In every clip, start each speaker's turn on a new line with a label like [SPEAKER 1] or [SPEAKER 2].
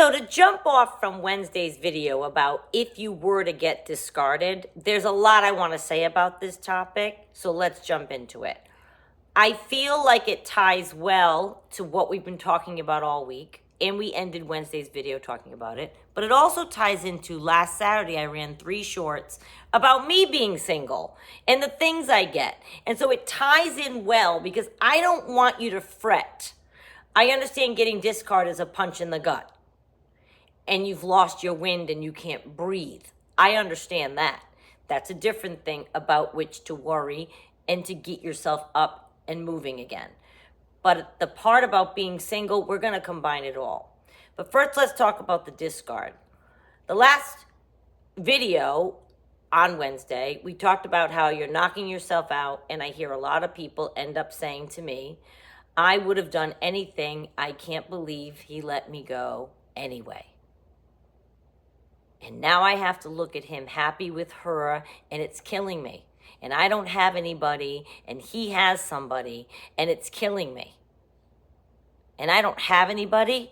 [SPEAKER 1] So to jump off from Wednesday's video about if you were to get discarded, there's a lot I want to say about this topic, so let's jump into it. I feel like it ties well to what we've been talking about all week, and we ended Wednesday's video talking about it, but it also ties into last Saturday I ran 3 shorts about me being single and the things I get. And so it ties in well because I don't want you to fret. I understand getting discarded is a punch in the gut and you've lost your wind and you can't breathe. I understand that. That's a different thing about which to worry and to get yourself up and moving again. But the part about being single, we're going to combine it all. But first, let's talk about the discard. The last video on Wednesday, we talked about how you're knocking yourself out, and I hear a lot of people end up saying to me, I would have done anything. I can't believe he let me go anyway. And now I have to look at him happy with her, and it's killing me. And I don't have anybody, and he has somebody, and it's killing me. And I don't have anybody?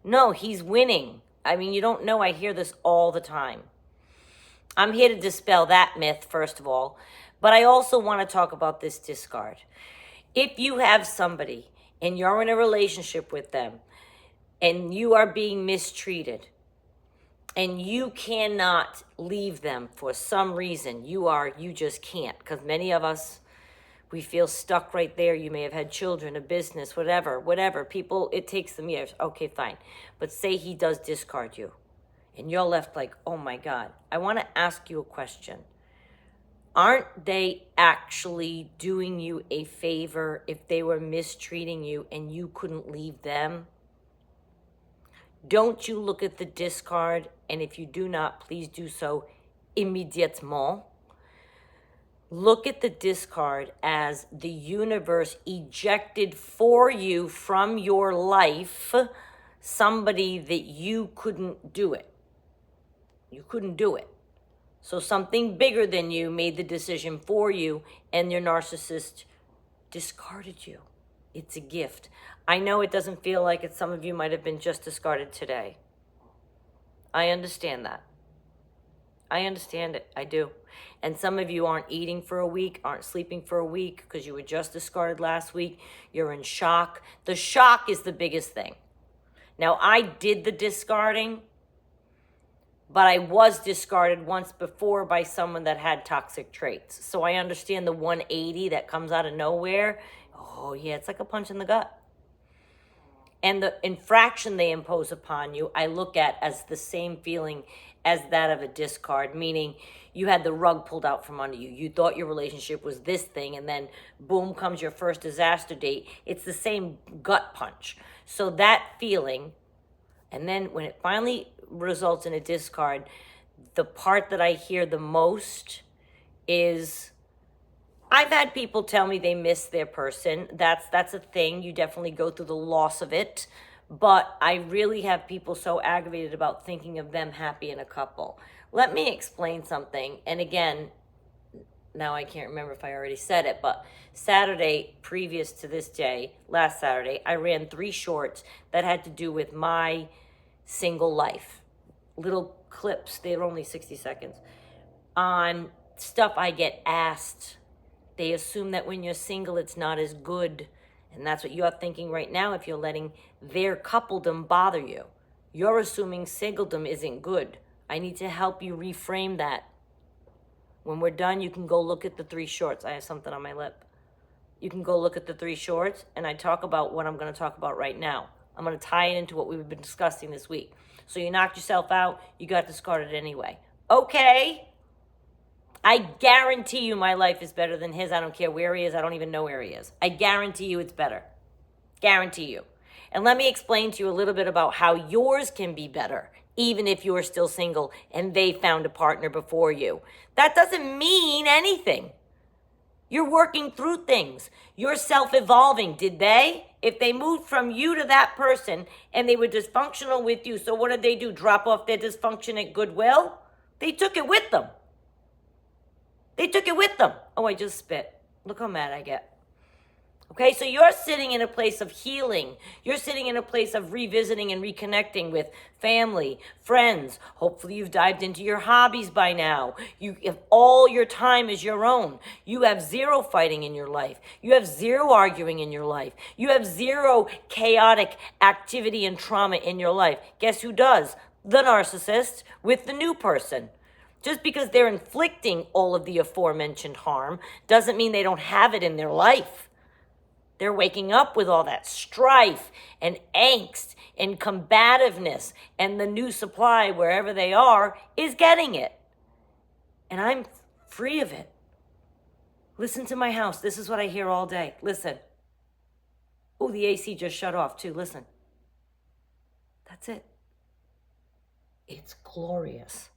[SPEAKER 1] No, he's winning. I mean, you don't know, I hear this all the time. I'm here to dispel that myth, first of all, but I also want to talk about this discard. If you have somebody, and you're in a relationship with them, and you are being mistreated, and you cannot leave them for some reason, you just can't, because many of us, we feel stuck right there. You may have had children, a business, whatever. People, it takes them years. Okay, fine. But say he does discard you, and you're left like, oh my God. I want to ask you a question. Aren't they actually doing you a favor if they were mistreating you and you couldn't leave them? Don't you look at the discard, and if you do not, please do so immédiatement. Look at the discard as the universe ejected for you from your life somebody that you couldn't do it. You couldn't do it. So something bigger than you made the decision for you, and your narcissist discarded you. It's a gift. I know it doesn't feel like it. Some of you might have been just discarded today. I understand that. I understand it. I do. And some of you aren't eating for a week, aren't sleeping for a week because you were just discarded last week. You're in shock. The shock is the biggest thing. Now, I did the discarding, but I was discarded once before by someone that had toxic traits. So I understand the 180 that comes out of nowhere. Oh, yeah, it's like a punch in the gut. And the infraction they impose upon you, I look at as the same feeling as that of a discard, meaning you had the rug pulled out from under you. You thought your relationship was this thing, and then boom comes your first disaster date. It's the same gut punch. So that feeling, and then when it finally results in a discard, the part that I hear the most is, I've had people tell me they miss their person. That's a thing. You definitely go through the loss of it. But I really have people so aggravated about thinking of them happy in a couple. Let me explain something. And again, now I can't remember if I already said it, but Saturday previous to this day, last Saturday, I ran 3 shorts that had to do with my single life. Little clips, they were only 60 seconds, on stuff I get asked. They assume that when you're single, it's not as good. And that's what you're thinking right now if you're letting their coupledom bother you. You're assuming singledom isn't good. I need to help you reframe that. When we're done, you can go look at the 3 shorts. I have something on my lip. You can go look at the 3 shorts, and I talk about what I'm going to talk about right now. I'm going to tie it into what we've been discussing this week. So you knocked yourself out, you got discarded anyway. Okay. I guarantee you my life is better than his. I don't care where he is. I don't even know where he is. I guarantee you it's better. Guarantee you. And let me explain to you a little bit about how yours can be better, even if you're still single and they found a partner before you. That doesn't mean anything. You're working through things. You're self-evolving. Did they? If they moved from you to that person and they were dysfunctional with you, so what did they do? Drop off their dysfunction at goodwill? They took it with them. They took it with them. Oh, I just spit. Look how mad I get. Okay, so you're sitting in a place of healing. You're sitting in a place of revisiting and reconnecting with family, friends. Hopefully you've dived into your hobbies by now. If all your time is your own. You have zero fighting in your life. You have zero arguing in your life. You have zero chaotic activity and trauma in your life. Guess who does? The narcissist with the new person. Just because they're inflicting all of the aforementioned harm doesn't mean they don't have it in their life. They're waking up with all that strife and angst and combativeness, and the new supply, wherever they are, is getting it. And I'm free of it. Listen to my house. This is what I hear all day. Listen. Oh, the AC just shut off too. Listen. That's it. It's glorious.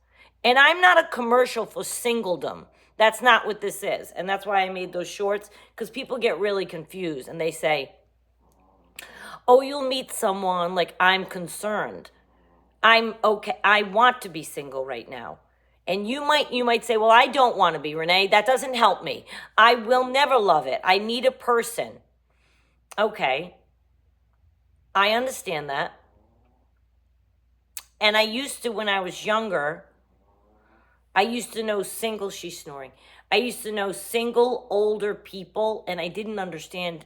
[SPEAKER 1] And I'm not a commercial for singledom. That's not what this is. And that's why I made those shorts, because people get really confused and they say, oh, you'll meet someone, like, I'm concerned. I'm okay. I want to be single right now. And you might say, well, I don't want to be, Renee. That doesn't help me. I will never love it. I need a person. Okay. I understand that. And I used to, when I was younger, I used to know single, she's snoring. I used to know single older people, and I didn't understand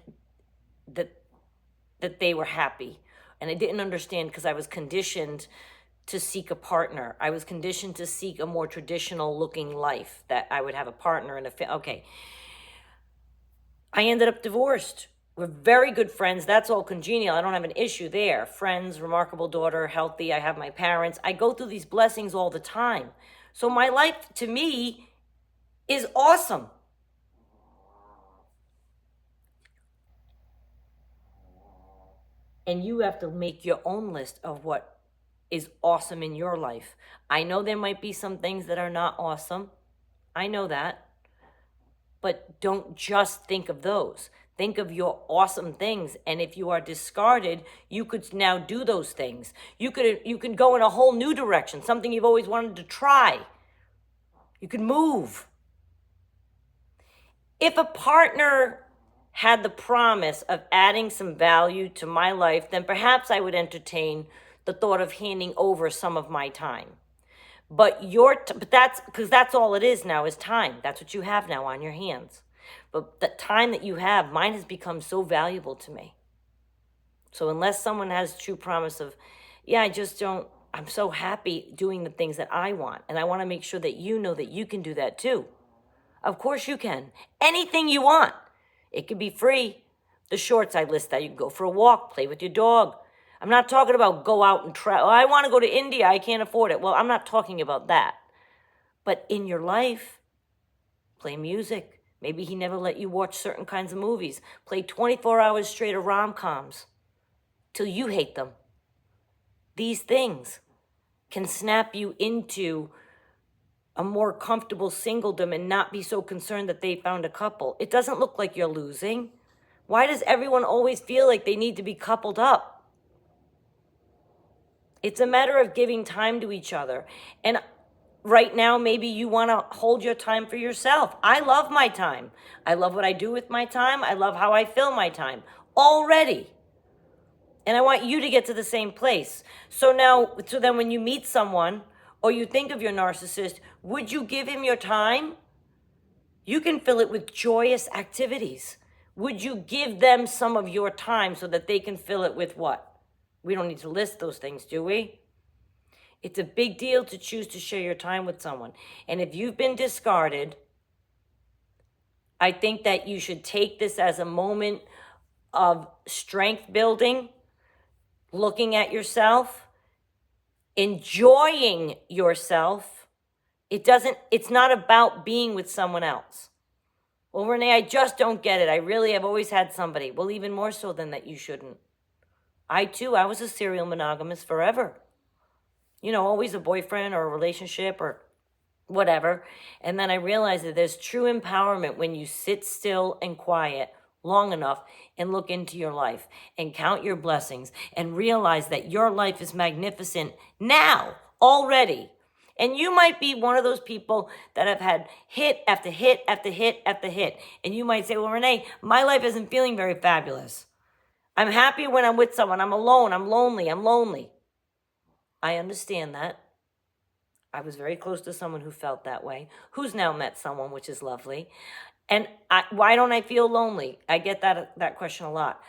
[SPEAKER 1] that they were happy. And I didn't understand because I was conditioned to seek a partner. I was conditioned to seek a more traditional looking life, that I would have a partner and okay. I ended up divorced. We're very good friends. That's all congenial. I don't have an issue there. Friends, remarkable daughter, healthy. I have my parents. I go through these blessings all the time. So my life, to me, is awesome. And you have to make your own list of what is awesome in your life. I know there might be some things that are not awesome. I know that. But don't just think of those. Think of your awesome things. And if you are discarded, you could now do those things. You can go in a whole new direction, something you've always wanted to try. You could move. If a partner had the promise of adding some value to my life, then perhaps I would entertain the thought of handing over some of my time. But that's because that's all it is now, is time. That's what you have now on your hands. But the time that you have, mine has become so valuable to me. So unless someone has true promise of, yeah, I'm so happy doing the things that I want. And I want to make sure that you know that you can do that too. Of course you can. Anything you want. It could be free. The shorts I list that you can go for a walk, play with your dog. I'm not talking about go out and travel. I want to go to India. I can't afford it. Well, I'm not talking about that. But in your life, play music. Maybe he never let you watch certain kinds of movies. Play 24 hours straight of rom-coms till you hate them. These things can snap you into a more comfortable singledom and not be so concerned that they found a couple. It doesn't look like you're losing. Why does everyone always feel like they need to be coupled up? It's a matter of giving time to each other. And right now, maybe you want to hold your time for yourself. I love my time. I love what I do with my time. I love how I fill my time already. And I want you to get to the same place. So then when you meet someone or you think of your narcissist, would you give him your time? You can fill it with joyous activities. Would you give them some of your time so that they can fill it with what? We don't need to list those things, do we? It's a big deal to choose to share your time with someone. And if you've been discarded, I think that you should take this as a moment of strength building, looking at yourself, enjoying yourself. It's not about being with someone else. Well, Renee, I just don't get it. I really have always had somebody. Well, even more so than that, you shouldn't. I was a serial monogamous forever. Always a boyfriend or a relationship or whatever. And then I realized that there's true empowerment when you sit still and quiet long enough and look into your life and count your blessings and realize that your life is magnificent now, already. And you might be one of those people that have had hit after hit after hit after hit. And you might say, well, Renee, my life isn't feeling very fabulous. I'm happy when I'm with someone. I'm alone. I'm lonely. I'm lonely. I understand that. I was very close to someone who felt that way, who's now met someone, which is lovely. And why don't I feel lonely? I get that question a lot.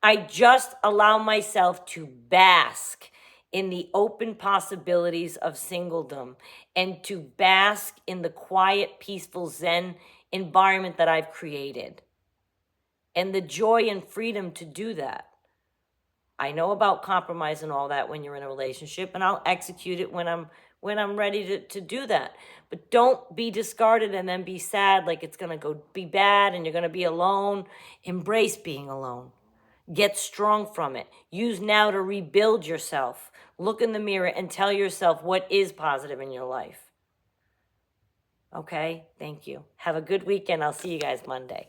[SPEAKER 1] I just allow myself to bask in the open possibilities of singledom and to bask in the quiet, peaceful Zen environment that I've created and the joy and freedom to do that. I know about compromise and all that when you're in a relationship, and I'll execute it when I'm ready to do that. But don't be discarded and then be sad like it's going to go be bad and you're going to be alone. Embrace being alone. Get strong from it. Use now to rebuild yourself. Look in the mirror and tell yourself what is positive in your life. Okay? Thank you. Have a good weekend. I'll see you guys Monday.